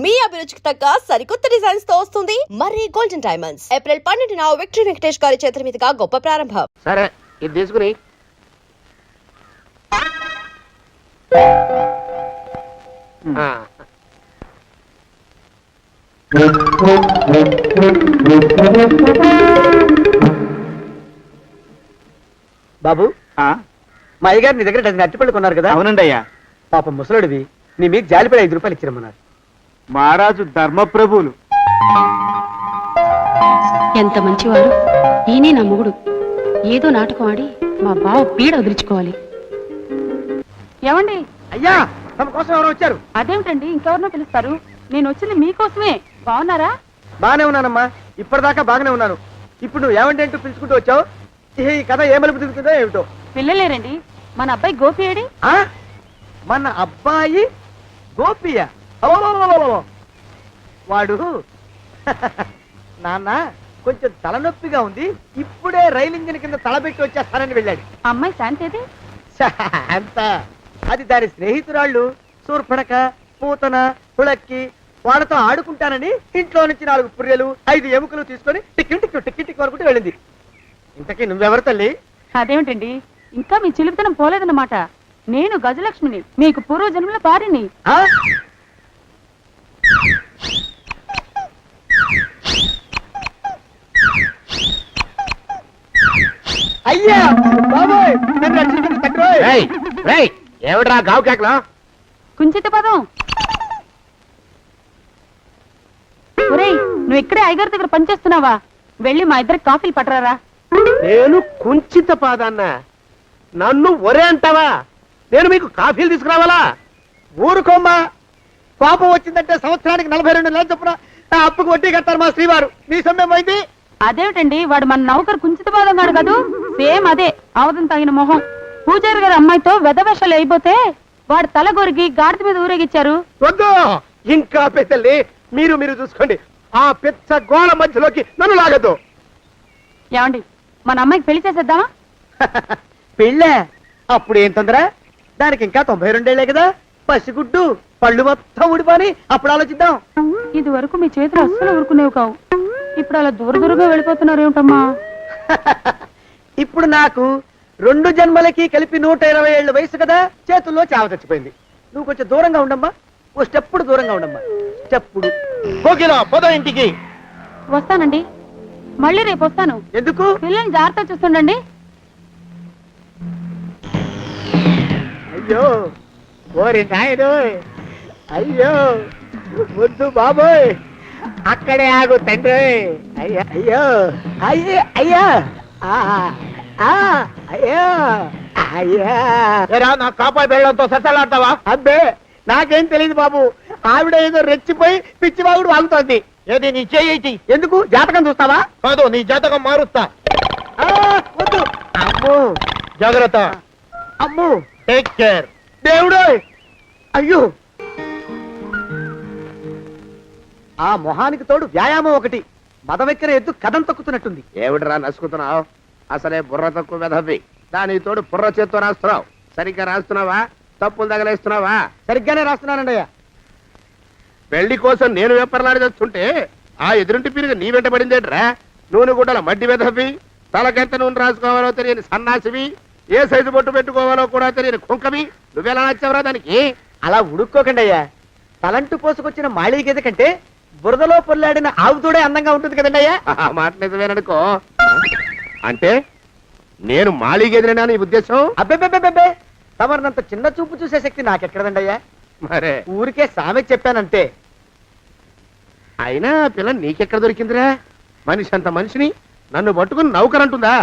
మీ అభిరుచికి తగ్గ సరికొత్త డిజైన్స్ తో వస్తుంది మర్రి గోల్డెన్ డైమండ్స్. ఏప్రిల్ 12న విక్టరీ వెంకటేష్ గారి చేతుల మీదుగా గొప్ప ప్రారంభం. సరే ఇది తీసుకుని బాబు మా అయ్యగారు నీ దగ్గర డజన్ అరటిపళ్ళు కొన్నారు కదా? అవునండి అయ్యా. పాప ముసలుడివి, నీ మీకు జాలిపడి 5 రూపాయలు ఇచ్చిరమ్మన్నారు. మహారాజు ధర్మప్రభువులు. ఎంత మంచివారు. ఈయనే నా మొగుడు. ఏదో నాటకం ఆడి మా బావ పీడ వదిలించుకోవాలి. ఏమండి? అయ్యా, తమ కోసం ఎవరు వచ్చారు? అదేమిటండి, ఇంకెవరినో పిలుస్తారు? నేను వచ్చింది మీకోసమే. బాగున్నారా? బాగానే ఉన్నానమ్మా, ఇప్పటిదాకా బాగానే ఉన్నాను. ఇప్పుడు నువ్వు ఏమంటే అంటూ పిలుచుకుంటూ వచ్చావు. ఈ కథ ఏ మలుపు తిరుగుతుందో ఏమిటో. పిల్లలేరండి. మన అబ్బాయి గోపి ఏడి? మన అబ్బాయి గోపియ? వాడు నాన్న కొంచెం తలనొప్పిగా ఉంది, ఇప్పుడే రైలు ఇంజిన్ కింద తలబెట్టి వచ్చేస్తానని వెళ్ళాడు. అమ్మాయి శాంతేది? అంత అది దాని స్నేహితురాళ్ళు సూర్పడక, పూతన, పుళక్కి వాళ్ళతో ఆడుకుంటానని ఇంట్లో నుంచి 4 పుర్రెలు 5 ఎముకలు తీసుకొని టిక్కి టిక్కి టిక్కి టిక్కి వరకు వెళ్ళింది. ఇంతకీ నువ్వెవరు తల్లి? అదేమిటండి, ఇంకా మీ చిలుపుతనం పోలేదన్నమాట. నేను గజలక్ష్మిని, మీకు పూర్వజన్మల భార్యని. అయ్యా బాబోయ్, నన్ను రక్షించండి తండ్రోయ్. ఏమిట్రా గావు కేకలో? కుంచిత పదం. ఒరేయ్, నువ్వు ఇక్కడే అయ్యగారి దగ్గర పనిచేస్తున్నావా? వెళ్ళి మా ఇద్దరికి కాఫీలు పట్టరారా? నేను కుంచిత పాదాన్న, నన్ను ఒరే అంటావా? నేను మీకు కాఫీలు తీసుకురావాలా? ఊరుకోమ్మా, కోపం వచ్చిందంటే సంవత్సరానికి 42 నెలలు చొప్పున అప్పుకు వడ్డీ కట్టారు మా శ్రీవారు. నీ సొమ్మేం పోయింది? అదేమిటండి, వాడు మన నౌకరు కుంచిత పాదం గాడు కదూ. సేమ్ అదే, అవధం తగిన మొహం. పూజారి గారి అమ్మాయితో వెధవేషాలు అయిపోతే వాడు తల గొరిగి గాడిద మీద ఊరేగిచ్చారు. వద్దు, ఇంకా పెద్దల్ని మీరు చూసుకోండి. ఆ పెద్ద గోళ మధ్యలోకి నన్ను లాగద్దు. ఏమండి, మన అమ్మాయికి పెళ్లి చేసేద్దామా? పెళ్ళే? అప్పుడు ఏం తొందర? దానికి ఇంకా 92 ఏళ్లే కదా. పసిగుడ్డు పళ్ళు మొత్తం ఊడిపోని అప్పుడు ఆలోచిద్దాం. ఇది వరకు మీ చేతులు అస్సలు ఊరుకునేవి కావు. ఇప్పుడు అలా దూరదూరంగా వెళ్ళిపోతున్నారు ఏమిటమ్మా? ఇప్పుడు నాకు 2 జన్మలకి కలిపి 120 ఏళ్ళ వయసు కదా. చేతుల్లో చావ చచ్చిపోయింది. నువ్వు కొంచెం దూరంగా ఉండమ్మా, ఓ స్టెప్పుడు దూరంగా ఉండమ్మా. స్టెప్పుడు పోదా ఇంటికి. వస్తానండి, మళ్ళీ రేపు వస్తాను. ఎందుకు? పిల్లల్ని జాగ్రత్త చూస్తుండండి. అయ్యో ఓరి నాయుడు, అయ్యో వద్దు బాబోయ్, అక్కడే ఆగు తండ్రి. అయ్యో అయ్యో అయ్యో అయ్యో అయ్యో అయ్యా, నా కాపాయి బెళ్ళంతో సత్తలాడతావా? అబ్బే, నాకేం తెలియదు బాబు. ఆవిడ ఏదో రెచ్చిపోయి పిచ్చివాగుడు వాగుతోంది. ఏది నీ చేయి? ఎందుకు? జాతకం చూస్తావా? కాదు, నీ జాతకం మారుస్తా. వద్దు. అమ్మో, జాగ్రత్త. అమ్మో, టేక్ కేర్. దేవుడు. అయ్యో, ఆ మొహానికి తోడు వ్యాయామం ఒకటి. మదవెక్కిన ఎద్దు కథం తొక్కుతున్నట్టుంది. ఏమిటిరా నసుకుతున్నావు? అసలే బుర్ర తక్కువ వెధవి. దాని తోడు బుర్ర చేత్తో రాస్తున్నావు. సరిగ్గా రాస్తున్నావా? తప్పులు తగలేస్తున్నావా? సరిగ్గానే రాస్తున్నానండి అయ్యా. పెళ్లి కోసం నేను వెప్పర్లాడి చేస్తుంటే ఆ ఎదురింటి పీరుగా నీ వెంట పడిందేట్రా? నూనె గుడ్డల మడ్డి వెధవి, తలకెంత నూనె రాసుకోవాలో తెలియని సన్నాసివి, ఏ సైజు బొట్టు పెట్టుకోవాలో కూడా తెలియని కుంకవి. నువ్వెలా నచ్చావురా దానికి? అలా ఉడుక్కోకండి అయ్యా. తలంటు పోసుకొచ్చిన మాళీ గేదె కంటే బురదలో పొల్లాడిన ఆవుతోడే అందంగా ఉంటుంది కదండి అయ్యా. ఆ మాట నిజమేననుకో. అంటే నేను మాళీగేదినా నీ ఉద్దేశం? అబ్బెబ్బెబ్బెబ్బే, తమరినంత చిన్న చూపు చూసే శక్తి నాకెక్కడదండి అయ్యా. మరే ఊరికే సామె చెప్పానంతే. అయినా పిల్ల నీకెక్కడ దొరికిందిరా? మనిషి అంత మనిషిని నన్ను పట్టుకుని నౌకరంటుందా?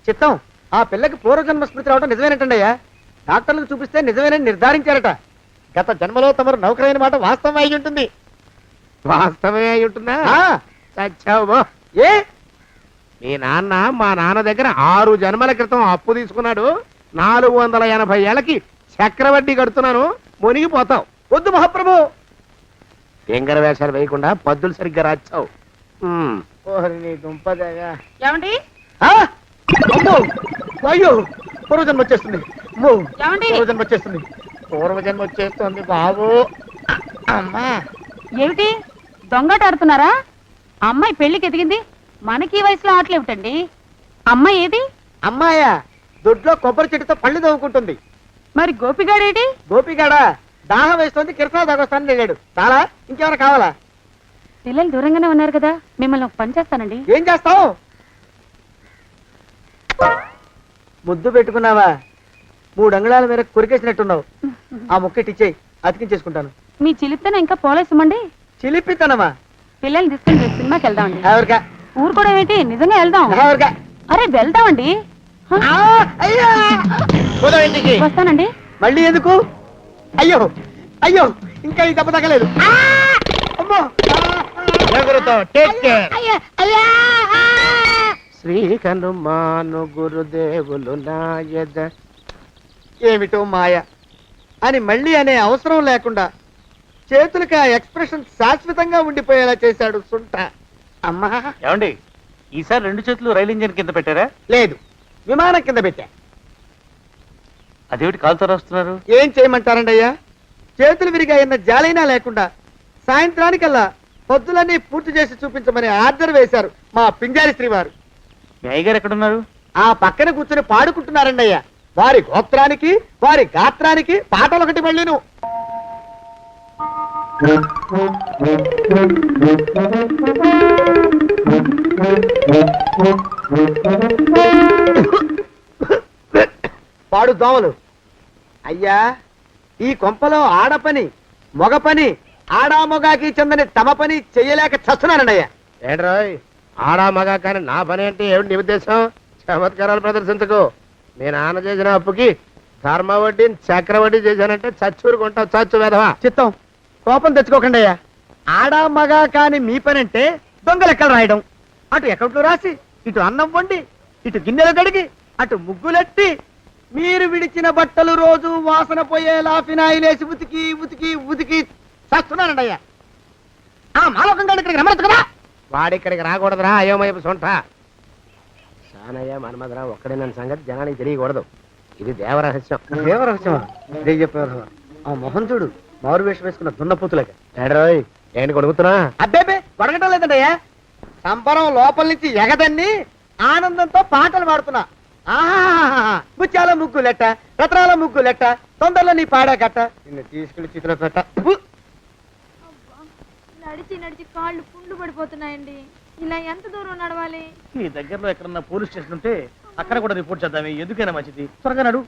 చిత్తం, ఆ పిల్లకి పూర్వజన్మ స్మృతి రావడం నిజమేనటండి అయ్యా. డాక్టర్లకు చూపిస్తే నిజమేనని నిర్ధారించారట. గత జన్మలో తమరు నౌకరైన మాట వాస్తవం అయి ఉంటుంది. వాస్తవమే అయి ఉంటుందా? చచ్చావు. ఏ? మీ నాన్న మా నాన్న దగ్గర 6 జన్మల క్రితం అప్పు తీసుకున్నాడు. 480 ఏళ్ళకి చక్రవడ్డీ కడుతున్నాను. మునిగిపోతావు. వద్దు మహాప్రభు. ఎంగర వేషాలు వేయకుండా పద్దులు సరిగ్గా రాచావు. ఏమండి? అయ్యో, పూర్వజన్మ వచ్చేస్తుంది. ఏమండి? పూర్వజన్మ వచ్చేస్తుంది. పూర్వజన్మ వచ్చేస్తుంది బాబు. అమ్మా, ఏమిటి దొంగట ఆడుతున్నారా? అమ్మాయి పెళ్లికి ఎదిగింది, మనకి ఈ వయసులో ఆటలేమిటండి? అమ్మాయి ఏది? అమ్మాయా దొడ్లో కొబ్బరి చెట్టుతో పళ్ళు తవ్వుకుంటుంది. మరి గోపిగాడేటి? గోపిగాడ దాహం వేస్తుంది, కిరసా తాగొస్తానని వెళ్ళాడు. చాలా ఇంకేమైనా కావాలా? పిల్లలు దూరంగానే ఉన్నారు కదా, మిమ్మల్ని ఒక పని చేస్తానండి. ఏం చేస్తావు? ముద్దు పెట్టుకున్నావా? 3 అంగుళాల మేర కొరికేసినట్టున్నావు. ఆ ముక్క ఇచ్చేయి, అతికించేసుకుంటాను. మీ చిలిపితేనే ఇంకా పోలేసమండి. చిలిపితనమా? పిల్లల్ని తీసుకుని రేపు సినిమాకి వెళ్దామండి. ఎవరికా? ఊరు కూడా ఏంటి, నిజంగా వెళ్దాం. ఎవరికా? అరే వెళ్దామండి. హ, అయ్యా పోదాం ఇంటికి. వస్తానండి. మళ్ళీ ఎందుకు? అయ్యో అయ్యో, ఇంకా ఈ దెబ్బ తగ్గలేదు. అమ్మో! శ్రీ హనుమాను గురుదేవులు నాయద. ఏమిటో మాయ అని మళ్ళీ అనే అవసరం లేకుండా చేతులకి ఆ ఎక్స్ప్రెషన్ శాశ్వతంగా ఉండిపోయేలా చేశాడు సుంట. అమ్మా ఏమండి, ఈసారి 2 చేతులు రైలు ఇంజిన్ కింద పెట్టారా? లేదు, విమానం కింద పెట్టా. అదేమిటి కాలుతో రాస్తున్నారు? ఏం చేయమంటారండి అయ్యా? చేతులు విరిగాయన్న జాలైనా లేకుండా సాయంత్రానికల్లా పొద్దులన్నీ పూర్తి చేసి చూపించమని ఆర్డర్ వేశారు మా పింజారి శ్రీవారు. మీ అయ్యగారు ఎక్కడున్నారు? ఆ పక్కన కూర్చొని పాడుకుంటున్నారండి అయ్యా. వారి గోత్రానికి వారి గాత్రానికి పాటలు ఒకటి మళ్ళీను. పాడు దోమలు. అయ్యా, ఈ కొంపలో ఆడపని మగ పని ఆడా మొగాకి చెందని తమ పని చెయ్యలేక చస్తున్నానండి అయ్యా. ఏంట్రాయ్ ఆడా మగా కానీ నా పని అంటే ఏమిటి నీ ఉద్దేశం? చమత్కారాలు ప్రదర్శించకు. మీ నాన్న చేసిన అప్పుకి ధర్మ వడ్డీని చక్ర వడ్డీ చేశానంటే చచ్చూరుకుంటావు. చచ్చు వేధవా. చిత్తం, కోపం తెచ్చుకోకండి అయ్యా. ఆడా మగా కాని మీ పని అంటే దొంగ లెక్కలు రాయడం. అటు అకౌంట్లో రాసి, ఇటు అన్నం వండి, ఇటు గిన్నెలు కడిగి, అటు ముగ్గులెట్టి, మీరు విడిచిన బట్టలు రోజు వాసన పోయేలా ఫినాయిలేసి ఉతికి ఉతికి ఉతికి చేస్తున్నానండి అయ్యా. ఆ మాలోకం గారి ఇక్కడికి రమ్మనొచ్చు కదా. వాడిక్కడికి రాకూడదురా అయోమయపు సొంట. సానయ్య మన్మధరా ఒక్కడే నన్ను సంగతి జనానికి తెలియకూడదు. ఇది దేవరహస్యం. దేవరహస్యమా? ఇదే చెప్పారు. ఆ మొహం చూడు, మారు వేషం వేసుకున్న దున్నపోతులేక. ఏడ్రోయ్ ఏంటి కొడుకుతున్నా? అబ్బేబే గొడగటం లేదండి అయ్యా. సంబరం లోపల నుంచి ఎగదన్ని ఆనందంతో పాటలు పాడుతున్నా. ఆహా, ముత్యాల ముగ్గులెట్ట, రత్నాల ముగ్గులెట్ట, తొందరలో నీ పాడా కట్ట, నిన్ను తీసుకెళ్లి చిత్ర పెట్ట. నడిచి నడిచి కాళ్ళు పుండ్లు పడిపోతున్నాయండి. ఇలా ఎంత దూరం నడవాలి? ఈ దగ్గరలో ఎక్కడన్నా పోలీస్ స్టేషన్ ఉంటే అక్కడ కూడా రిపోర్ట్ చేద్దామే, ఎందుకైనా మంచిది. త్వరగా నడు.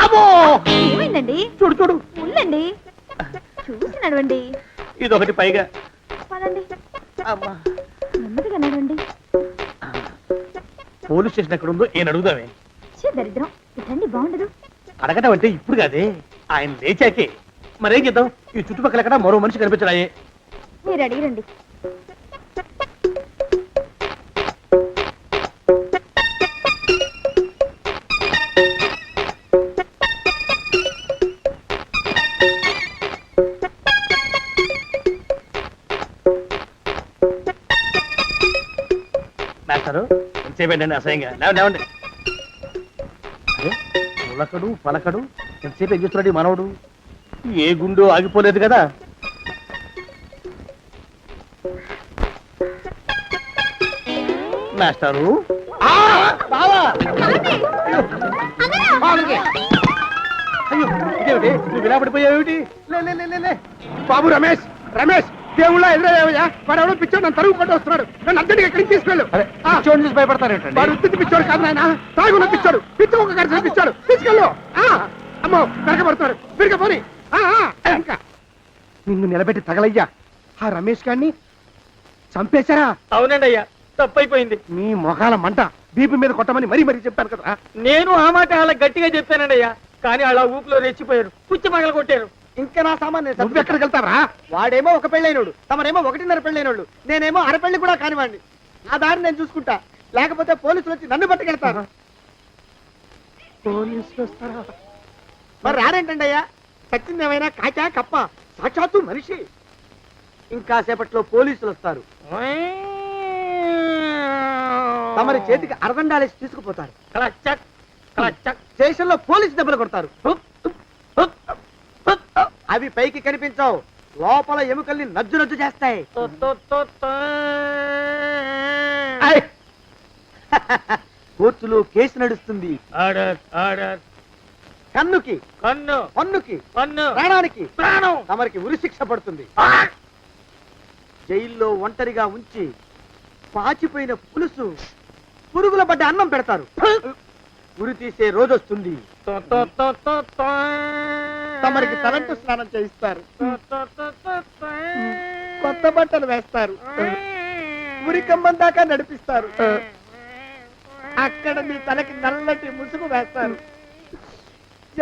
అమ్మో! ఏమైందండి? చూడు చూడు. ఉండండి, చూసి నడవండి. ఇదొకటి పైగా. పదండి, అమ్మా, నెమ్మదిగా నడవండి. పోలీస్ స్టేషన్ ఎక్కడ ఉందో ఏం అడుగుదామే. దరిద్రం, ఇటండి బాగుండదు. అడగటం అంటే ఇప్పుడు కాదే, ఆయన లేచాకే. మరేం చేద్దాం, ఈ చుట్టుపక్కల ఎక్కడ మరో మనిషి కనిపించడాయే. మీరు అడిగిరండి. మాస్టారు ఎంతసేపండి అసహ్యంగా లేవండి. అరే పులకడు పలకడు ఎంతసేపు ఏం చేస్తున్నాడు ఈ మనవడు? ఏ గుండు ఆగిపోలేదు కదా. మాస్టారు అయ్యో ఇదేమిటి, నువ్వు ఇలా పడిపోయావేమిటి? లే. బాబు రమేష్ రమేష్ దేవుళ్ళ ఎదురయ్యా. వాడు ఎవడో పిచ్చోడు నన్ను తరుగు కొట్టి వస్తున్నాడు. నన్ను అద్దెకి ఎక్కడికి తీసుకెళ్ళు. పిచ్చోడిని చూసి భయపడతారేంటండి? వాడు ఉత్తి పిచ్చోడు కాదు నాయన, తాగున్న పిచ్చాడు. పిచ్చి ఒక కరిసిన పిచ్చాడు. తీసుకెళ్ళు. అమ్మో వెనకబడుతున్నాడు. తిరిగి పోని. ఇంకా నిన్ను నిలబెట్టి తగలయ్యా. ఆ రమేష్ గారిని చంపేశారా? అవునండి అయ్యా, తప్పైపోయింది. నీ మొఖాల మంట బీపీ మీద కొట్టమని మరీ మరీ చెప్పాను కదా. నేను ఆ మాట అలా గట్టిగా చెప్పానండి అయ్యా, కానీ అలా ఊపిలో రెచ్చిపోయారు, పుచ్చి పగల కొట్టారు. ఇంకా నా సామాన్ నువ్వు ఎక్కడికి వెళ్తావరా? వాడేమో ఒక పెళ్ళైనోడు, తమరేమో 1.5 పెళ్ళైనోళ్ళు, నేనేమో అరపెళ్ళి కూడా కానివ్వండి. ఆ దారి నేను చూసుకుంటా, లేకపోతే పోలీసులు వచ్చి నన్ను పట్టుకెళ్తారు. పోలీసులు వస్తారా? మరి రారేంటండి అయ్యా, సచ్చింది ఏమైనా కాచా కప్ప, సాక్షాత్తు మనిషి. ఇంకా సేపట్లో పోలీసులు వస్తారు, తమరి చేతికి అరదండాలేసి తీసుకుపోతారు. స్టేషన్ లో పోలీసు దెబ్బలు కొడతారు. అవి పైకి కనిపించవు, లోపల ఎముకల్ని నజ్జు నజ్జు చేస్తాయి. ఆయ్. కోర్టులో కేసు నడుస్తుంది. Order order. కన్నుకి కన్ను పన్నుకి కన్ను ప్రాణానికి ప్రాణం. తమరికి ఉరిశిక్ష పడుతుంది. జైల్లో ఒంటరిగా ఉంచి పాచిపోయిన పులుసు, పురుగుల పడ్డ అన్నం పెడతారు. ఉరి తీసే రోజు వస్తుంది. తమరికి తలంటు స్నానం చేయిస్తారు, కొత్త బట్టలు వేస్తారు, ఉరికంబం దాకా నడిపిస్తారు. అక్కడ మీ తలకి నల్లటి ముసుగు వేస్తారు.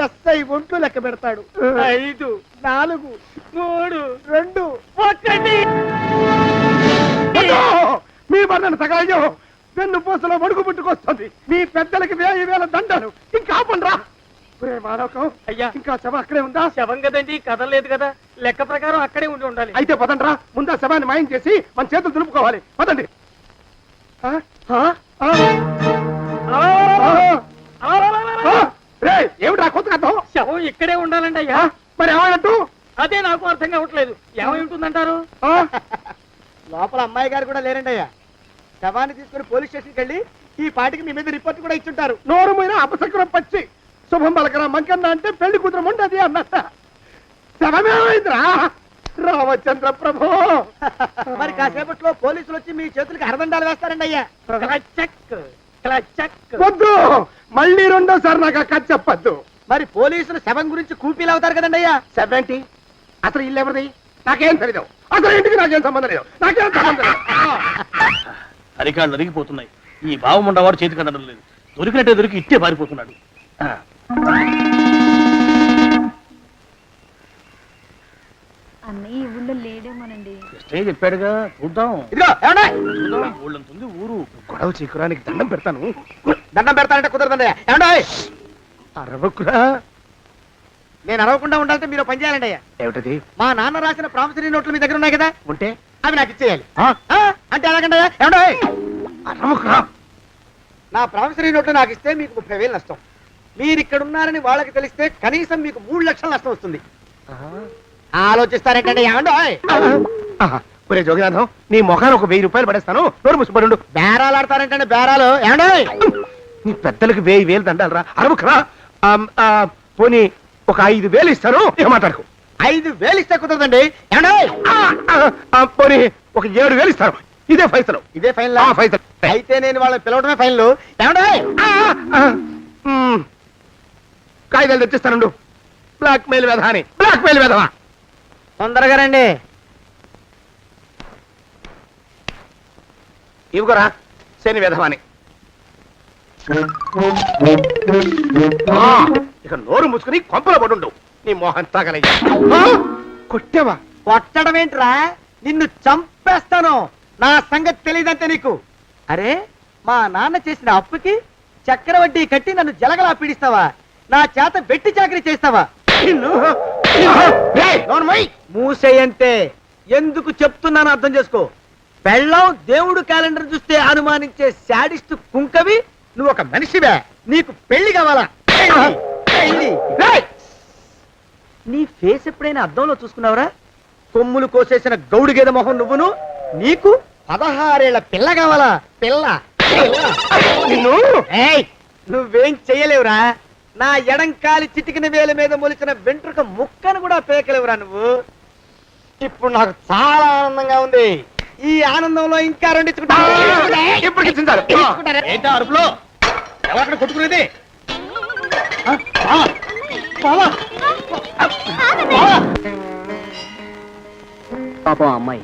ఎస్ఐ ఒంట్లు లెక్క పెడతాడు. 5 4 3 2 1. మీ వర్ణన సగాయం వెన్ను పూసలో మడుగు పుట్టుకొస్తుంది. మీ పెద్దలకి 1000 దండలు. ఇంకా ఆపండ్రా. మానవకం అయ్యా. ఇంకా శవ అక్కడే ఉందా? శవం కదండి, కదలేదు కదా, లెక్క ప్రకారం అక్కడే ఉండి ఉండాలి. అయితే పదండ్రా, ముందా శవాన్ని మాయం చేసి మన చేతులు దులుపుకోవాలి. పదండి. ఆ? ఆ? ఆ? ఏమిటా కొత్త కథ? శవం ఇక్కడే ఉండాలండి అయ్యా. మరి ఏమైనట్టు? అదే నాకు అర్థం కావట్లేదు. ఏమై ఉంటుందంటారు? లోపల అమ్మాయి గారు కూడా లేరండి అయ్యా. శవాన్ని తీసుకుని పోలీస్ స్టేషన్కి వెళ్ళి ఈ పాటికి మీ మీద రిపోర్ట్ కూడా ఇచ్చుంటారు. నోరు మీద అపశకురం పచ్చి శుభం పలకరా మంకన్న అంటే పెళ్లి కూతురు ఉండదు అన్నట్ట. శవమేమైందిరా రామచంద్ర ప్రభు? మరి కాసేపట్లో పోలీసులు వచ్చి మీ చేతులకి అరదండాలు వేస్తారండి అయ్యా. వద్దు, మళ్ళీ రెండోసారి నాకు కథ చెప్పద్దు. మరి పోలీసులు శవం గురించి కూపీలు అవుతారు కదండి అయ్యా. సెవెంటీ అసలు ఇల్లు ఎవరిది? నాకేం తెలియదు. అసలు ఇంటికి నాకేం సంబంధం లేదు. నాకేం సంబంధం లేదు. అరికాళ్ళు అరిగిపోతున్నాయి. ఈ భావం ఉండవాడు చేతికి అందడం లేదు. దొరికినట్టే దొరికి ఇట్టే పారిపోతున్నాడు. అన్నయ్య ఈ ఊళ్ళో లేడేమోనండి. కృష్ణయ్య చెప్పాడుగా, చూద్దాం. ఇదిగో ఏమండి, చూద్దాం. ఊళ్ళంతుంది ఊరు. గొడవ చీకురానికి దండం పెడతాను. దండం పెడతానంటే కుదరదండి అయ్యా. ఏమండి, అరవకురా. నేను అరవకుండా ఉండాలంటే మీరు పని చేయాలండి అయ్యా. ఏమిటది? మా నాన్న రాసిన ప్రామిసరీ నోట్లు మీ దగ్గర ఉన్నాయి కదా, ఉంటే అవి నాకు ఇచ్చేయాలి. ఆ? అంటే ఎలాగండి అయ్యా? ఏమండి, అరవకురా. నా ప్రామిసరీ నోట్లు నాకు ఇస్తే మీకు 30,000 నష్టం. మీరు ఇక్కడ ఉన్నారని వాళ్ళకి తెలిస్తే కనీసం మీకు 3 లక్షల నష్టం వస్తుంది. ఆలోచిస్తారేంటండి? ఏమండి, ఒరే జోగినాథం, నీ మొఖాన్ని ఒక 1000 రూపాయలు పడేస్తాను. నోరు ముసుపడు. బేరాలు ఆడతారేంటండి? బేరాలు ఏమండి? నీ పెద్దలకు 1000 దండాలరా. అరవకురా. పోనీ ఒక 5,000 ఇస్తాను. ఏం మాట్లాడుకో. 5,000 ఇస్తే కుదరదండి. ఏమండి, పోనీ ఒక 7,000 ఇస్తాను. ఇదే ఫైసలు. ఇదే ఫైన్. ఫైసలు. అయితే నేను వాళ్ళని పిలవడమే ఫైన్లు. ఏమండి, కాగితాలు తెచ్చిస్తానుండు. బ్లాక్ మెయిల్ వెధవాని. బ్లాక్ మెయిల్ వెధవా. తొందరగా రండి. ఇవ్వరా శని వెధవాని. ఇక నోరు మూసుకుని కొంపలో పడుండు. నీ మోహన్ తాగలయ్యా. కొట్టావా? కొట్టడం ఏంట్రా? నిన్ను చంపేస్తాను. నా సంగతి తెలియదంటే నీకు. అరే, మా నాన్న చేసిన అప్పుకి చక్రవడ్డీ కట్టి నన్ను జలగలా పీడిస్తావా? నా చేత వెట్టి చాకరీ చేస్తావా? మూసేయంతే. ఎందుకు చెప్తున్నాను అర్థం చేసుకో. పెళ్ళం దేవుడు క్యాలెండర్ చూస్తే అనుమానించే శాడిస్ట్ కుంకవి నువ్వు ఒక మనిషివే. నీకు పెళ్లి కావాలా? పెళ్లి. నీ ఫేస్ ఎప్పుడైనా అద్దంలో చూసుకున్నావురా? కొమ్ములు కోసేసిన గౌడు గేదె మొహం నువ్వును. నీకు 16 ఏళ్ల పిల్ల కావాలా? పిల్ల. నువ్వేం చెయ్యలేవురా. నా ఎడంకాలి చిటికిన వేల మీద మొలిచిన వెంట్రుక ముక్కను కూడా పేకలేవురా నువ్వు. ఇప్పుడు నాకు చాలా ఆనందంగా ఉంది. ఈ ఆనందంలో ఇంకా 2 ఏంటా అరుపులో? ఎవరక్కడ కొట్టుకునేది? పాపం అమ్మాయి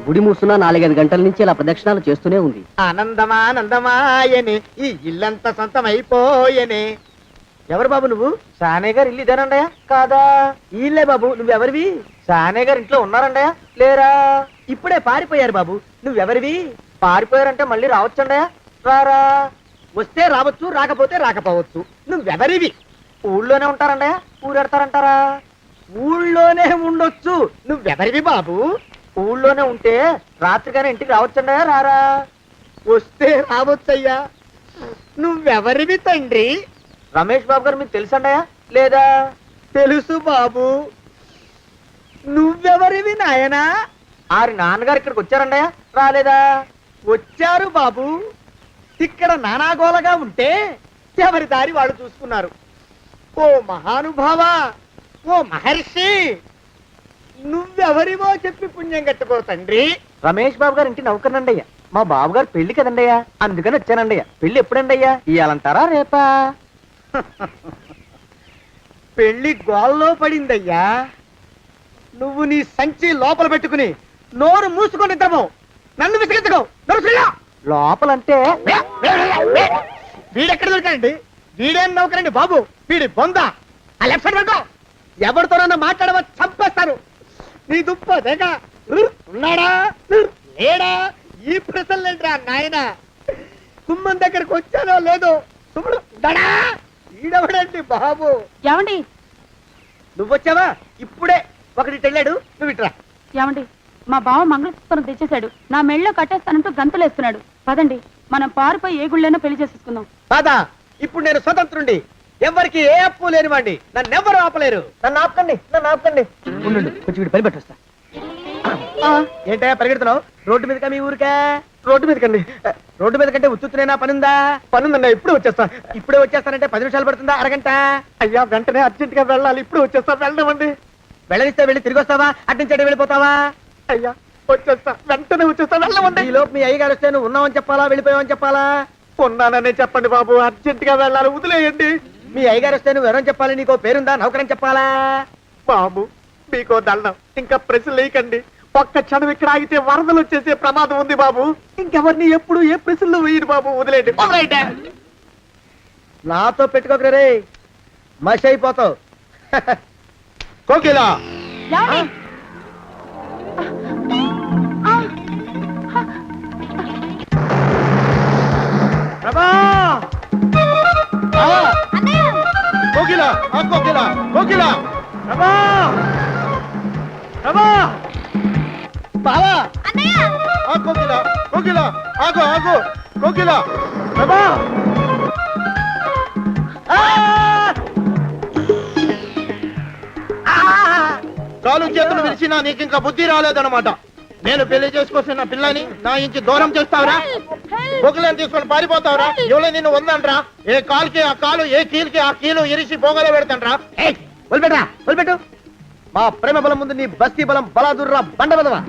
గుడి మూస్తున్నా 4-5 గంటల నుంచి ఇలా ప్రదక్షిణాలు చేస్తూనే ఉంది. ఆనందమానందమాయని ఈ ఇల్లంతా సొంతం అయిపోయనే. ఎవరు బాబు నువ్వు? సానే గారు ఇల్లు ఇదేనండయా? కాదా? ఇల్లే బాబు. నువ్వెవరివి? సానే గారు ఇంట్లో ఉన్నారండయా? లేరా? ఇప్పుడే పారిపోయారు బాబు. నువ్వెవరివి? పారిపోయారంటే మళ్ళీ రావచ్చండయా? రారా. వస్తే రావచ్చు, రాకపోతే రాకపోవచ్చు. నువ్వెవరివి? ఊళ్ళోనే ఉంటారండయా? ఊరెడతారంటారా? ఊళ్ళోనే ఉండొచ్చు. నువ్వెవరివి బాబు? ఊళ్ళోనే ఉంటే రాత్రిగానే ఇంటికి రావచ్చండయా? రారా. వస్తే రావచ్చయ్యా. నువ్వెవరివి తండ్రి? రమేష్ బాబు గారు మీకు తెలుసండయా? లేదా? తెలుసు బాబు. నువ్వెవరివి నాయనా? ఆరి నాన్నగారు ఇక్కడికి వచ్చారండయ్యా? రాలేదా? వచ్చారు బాబు. ఇక్కడ నానాగోలగా ఉంటే ఎవరి దారి వాళ్ళు చూసుకున్నారు. ఓ మహానుభావ, ఓ మహర్షి, నువ్వెవరివో చెప్పి పుణ్యం కట్టుకో తండ్రి. రమేష్ బాబు గారు ఇంటి నౌకర్నండయ్యా. మా బాబు గారు పెళ్లి కదండయ్యా, అందుకని వచ్చానండయ్యా. పెళ్లి ఎప్పుడండయ్యా? ఇయ్యాలంటారా రేపా? పెళ్లి గోల్లో పడిందయ్యా. నువ్వు నీ సంచి లోపల పెట్టుకుని నోరు మూసుకొని నిద్రపో. నన్ను విసిగించుకో. లోపలంటే వీడెక్కడ దొరికాడండి? వీడేం నౌకరండి బాబు, వీడి బొంద. ఆ లెఫ్ట్ సైడ్ పడుకో. ఎవరితోనన్నా మాట్లాడవా చంపేస్తాను. నీ దుప్ప దేగ ఉన్నాడా లేడా? ఈ ప్రశ్నలేంట్రా నాయన. కుమ్మం దగ్గరకు వచ్చానో లేదో సుమ్ముడు ఉన్నాడా? ఈడవడండి బాబు. ఏమండి నువ్వొచ్చావా? ఇప్పుడే ఒకటి వెళ్ళాడు, నువ్వు ఇట్రా. ఏమండి, మా బావ మంగళసూత్రం తెచ్చేశాడు. నా మెళ్ళో కట్టేస్తానంటూ గంతులేస్తున్నాడు. పదండి, మనం పారిపోయి ఏ గుళ్ళైనా పెళ్లి చేసేసుకుందాం. కాదా? ఇప్పుడు నేను స్వతంత్రుండి, ఎవరికి ఏ అప్పు లేనివ్వండి. నన్ను ఎవరు ఆపలేరు. నన్ను ఆపకండి, నన్ను ఆపకండి. ఉండు, కొంచెం వీడు పని పెట్టొస్తా. ఏంటయ్యా పరిగెడుతున్నావు? రోడ్డు మీదకా మీ ఊరికా? రోడ్డు మీదకండి. రోడ్డు మీద కంటే ఉత్తునేనా? పనుందా? పనుందన్నా, ఇప్పుడే వచ్చేస్తా. ఇప్పుడే వచ్చేస్తానంటే 10 నిమిషాలు పడుతుందా? అరగంట? అయ్యా వెంటనే అర్జెంట్ గా వెళ్ళాలి. ఇప్పుడు వచ్చేస్తా. వెళ్ళమండి. వెళ్ళనిస్తే వెళ్ళి తిరిగి వస్తావా? అడ్డించండి వెళ్ళిపోతావా? అయ్యా వచ్చేస్తా, వెంటనే వచ్చేస్తా. వెళ్ళమండి. ఈ లోపు మీ అయ్యగారు వస్తే నువ్వు ఉన్నావని చెప్పాలా, వెళ్ళిపోయావని చెప్పాలా? ఉన్నాననే చెప్పండి బాబు, అర్జెంట్ గా వెళ్ళాలి, వదిలేయండి. మీ అయ్యగారు వస్తే నువ్వు ఎవరని చెప్పాలి? నీకో పేరుందా? నౌకరని చెప్పాలా? బాబు మీకో దండం, ఇంకా ప్రశ్నలు వేయకండి. ఒక్క క్షణం ఇక్కడ ఆగితే వరదలు వచ్చేసే ప్రమాదం ఉంది బాబు. ఇంకెవరిని ఎప్పుడు ఏ ప్రశ్నలు వేయరు బాబు, వదిలేయండి. నాతో పెట్టుకోకరే, మషి అయిపోతావు. కోకిలా ఏమండి? ప్రభా! కోకిలా కోకిలా కోకిలా ప్రభా! ప్రభా! బావా! కోకిలా కోకిలా ఆగు ఆగు కోకిలా. ప్రభా! ఆ! కాలు చేతులు విరిచినా నీకు ఇంకా బుద్ధి రాలేదన్నమాట. నేను పెళ్లి చేసుకొస్తున్న పిల్లని నా ఇంటి దూరం చేస్తావురా? బొగ్గులను తీసుకొని పారిపోతావురా? ఎవరో నిన్ను ఉందంట్రా? ఏ కాలుకి ఆ కాలు, ఏ కీలుకి ఆ కీలు ఇరిసి పోగల పెడతాంట్రా? వదిలిపెట్టరా, వదిలిపెట్టు. మా ప్రేమ బలం ముందు నీ బస్తీ బలం బలాదుర్రా బండ బదవా.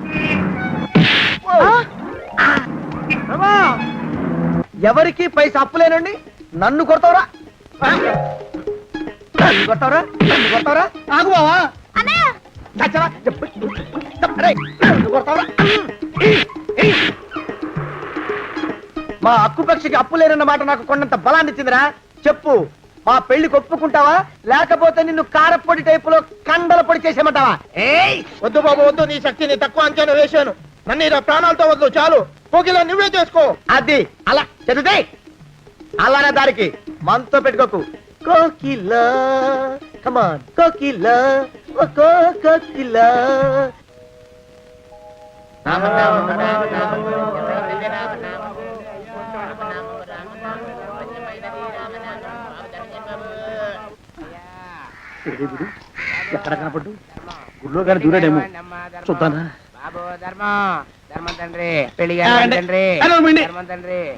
ఎవరికి పైసా అప్పులేనండి నన్ను కొడతావురా? నన్ను కొడతావురా? నన్ను కొడతావురా? ఆగు బావా. చచ్చరా? రేయ్, నన్ను కొడతావురా? మా అక్కుపక్షికి అప్పు లేరన్న మాట నాకు కొండంత బలాన్ని ఇచ్చిందిరా. చెప్పు, మా పెళ్లికి ఒప్పుకుంటావా, లేకపోతే నిన్ను కారపొడి టైపులో కండల పొడి చేసేమంటావా? వద్దు బాబు వద్దు, నీ శక్తిని తక్కువ అంచనా వేశాను. నన్ను ఇలా ప్రాణాలతో వద్దు, చాలు. కోకిలా నువ్వే చేసుకో. అది అలా చదివితే అలానే దారికి మనతో పెట్టుకోకు. కోకిలా కమాన్ కోకిలా ఓ కోకిలా. ఎక్కడ కనపడ్డు? గుళ్ళో కానీ దూరాడేమో, చూద్దానా?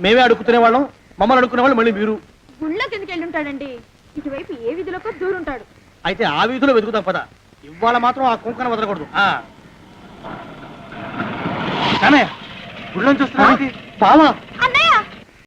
మేమే అడుగుతునే వాళ్ళం, మమ్మల్ని అడుక్కునే వాళ్ళు మళ్ళీ మీరు. గుళ్ళకి ఎందుకు వెళ్ళుంటాడండి? ఇటువైపు ఏ వీధిలోకి దూరుంటాడు. అయితే ఆ వీధిలో వెతుకుతాం పద. ఇవాళ మాత్రం ఆ కుంకన వదలకూడదు. గుళ్ళని చూస్తున్నా బావా.